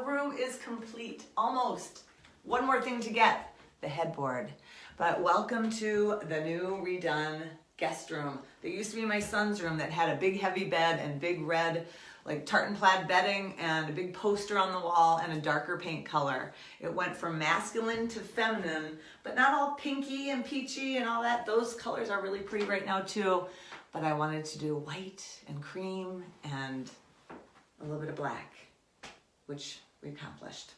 room is complete, almost. One more thing to get, the headboard. But welcome to the new redone guest room. There used to be my son's room that had a big heavy bed and big red like tartan plaid bedding and a big poster on the wall and a darker paint color. It went from masculine to feminine, but not all pinky and peachy and all that. Those colors are really pretty right now too. But I wanted to do white and cream and a little bit of black, which we accomplished.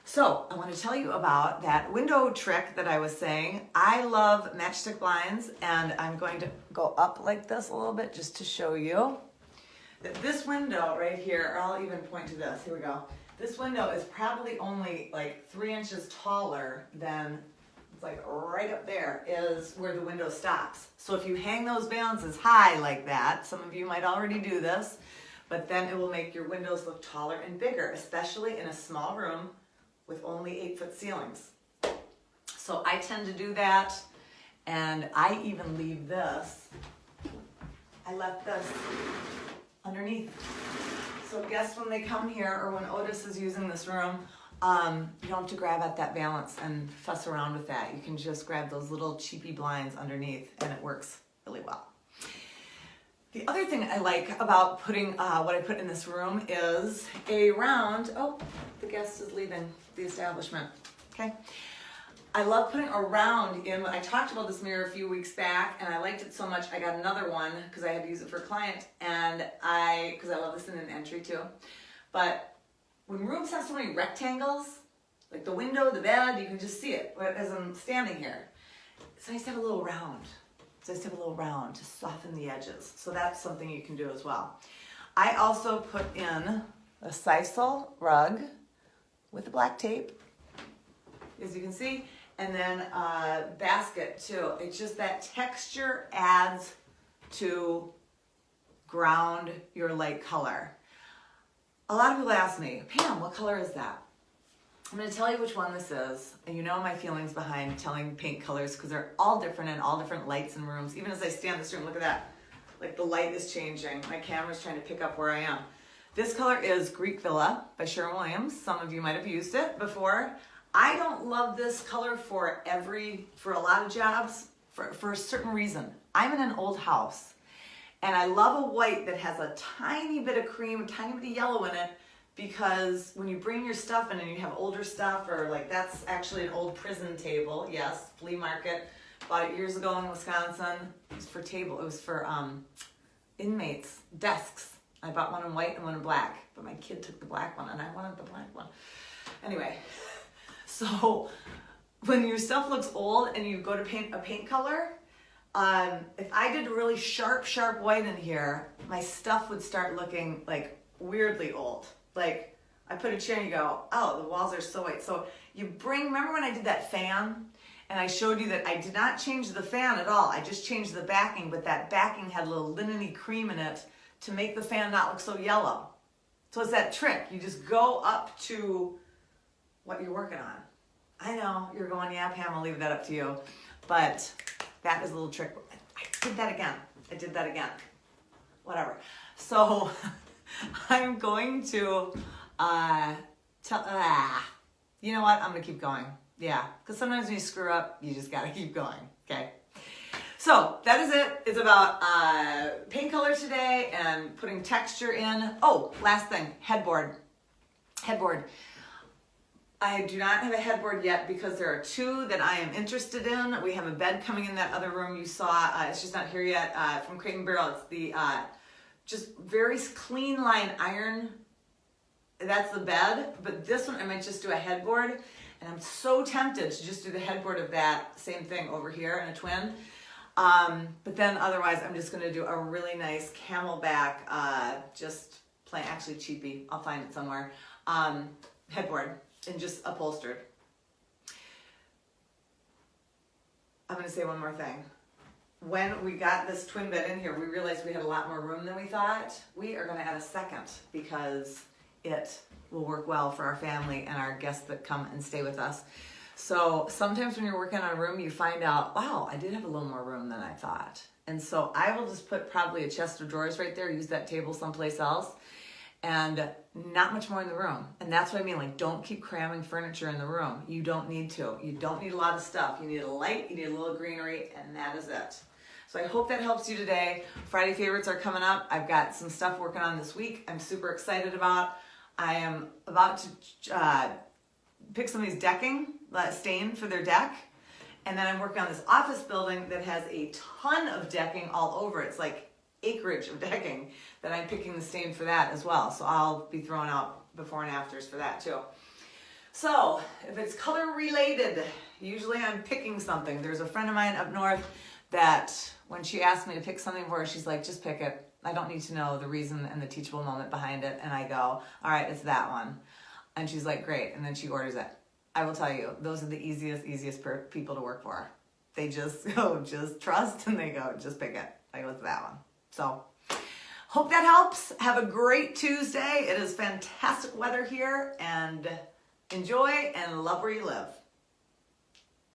So I want to tell you about that window trick that I was saying. I love matchstick blinds, and I'm going to go up like this a little bit just to show you that this window right here, or I'll even point to this, here we go. This window is probably only like 3 inches taller than, it's like right up there is where the window stops. So if you hang those balances high like that, some of you might already do this, but then it will make your windows look taller and bigger, especially in a small room with only 8-foot ceilings. So I tend to do that, and I even leave this. I left this underneath. So guess when they come here, or when Otis is using this room, you don't have to grab at that valance and fuss around with that. You can just grab those little cheapy blinds underneath, and it works really well. The other thing I like about putting what I put in this room is a round, oh, the guest is leaving the establishment, okay. I love putting a round in. I talked about this mirror a few weeks back, and I liked it so much I got another one because I had to use it for a client, and because I love this in an entry too. But when rooms have so many rectangles, like the window, the bed, you can just see it as I'm standing here. It's nice to have a little round. It's nice to have a little round to soften the edges. So that's something you can do as well. I also put in a sisal rug with the black tape, as you can see, and then a basket too. It's just that texture adds to ground your light color. A lot of people ask me, Pam, what color is that? I'm going to tell you which one this is, and you know my feelings behind telling paint colors because they're all different and all different lights in rooms. Even as I stand in this room, look at that. Like the light is changing. My camera's trying to pick up where I am. This color is Greek Villa by Sherwin-Williams. Some of you might have used it before. I don't love this color for a lot of jobs for a certain reason. I'm in an old house, and I love a white that has a tiny bit of cream, a tiny bit of yellow in it, because when you bring your stuff in and you have older stuff, or like that's actually an old prison table, yes, flea market, bought it years ago in Wisconsin. It was for inmates, desks. I bought one in white and one in black, but my kid took the black one and I wanted the black one. Anyway, so when your stuff looks old and you go to paint a paint color, if I did a really sharp white in here, my stuff would start looking like weirdly old. Like I put a chair and you go, oh, the walls are so white. So remember when I did that fan and I showed you that I did not change the fan at all. I just changed the backing, but that backing had a little linen-y cream in it to make the fan not look so yellow. So it's that trick. You just go up to what you're working on. I know you're going, yeah, Pam, I'll leave that up to you. But that is a little trick. I did that again. Whatever. So I'm going to you know what? I'm going to keep going. Yeah, because sometimes when you screw up, you just got to keep going, okay? So that is it. It's about paint color today and putting texture in. Oh, last thing, headboard. I do not have a headboard yet because there are 2 that I am interested in. We have a bed coming in that other room you saw. It's just not here yet from Crate & Barrel. It's the just very clean line iron. That's the bed, but this one I might just do a headboard, and I'm so tempted to just do the headboard of that same thing over here in a twin. But then otherwise I'm just going to do a really nice camelback, just plain, actually cheapy, I'll find it somewhere, headboard, and just upholstered. I'm going to say one more thing. When we got this twin bed in here, we realized we had a lot more room than we thought. We are going to add a second because it will work well for our family and our guests that come and stay with us. So sometimes when you're working on a room, you find out, wow, I did have a little more room than I thought. And so I will just put probably a chest of drawers right there, use that table someplace else. and not much more in the room. And that's what I mean, like, don't keep cramming furniture in the room. You don't need to. You don't need a lot of stuff. You need a light, you need a little greenery, and that is it. So I hope that helps you today. Friday favorites are coming up. I've got some stuff working on this week I'm super excited about. I am about to pick some of these decking, stain for their deck. And then I'm working on this office building that has a ton of decking all over. It's like acreage of decking that I'm picking the stain for that as well. So I'll be throwing out before and afters for that too. So if it's color related, usually I'm picking something. There's a friend of mine up north that when she asked me to pick something for her, she's like, just pick it. I don't need to know the reason and the teachable moment behind it. And I go, all right, it's that one. And she's like, great. And then she orders it. I will tell you, those are the easiest people to work for. They just go, just trust, and they go, just pick it. I go, it's that one. So hope that helps. Have a great Tuesday. It is fantastic weather here, and enjoy and love where you live.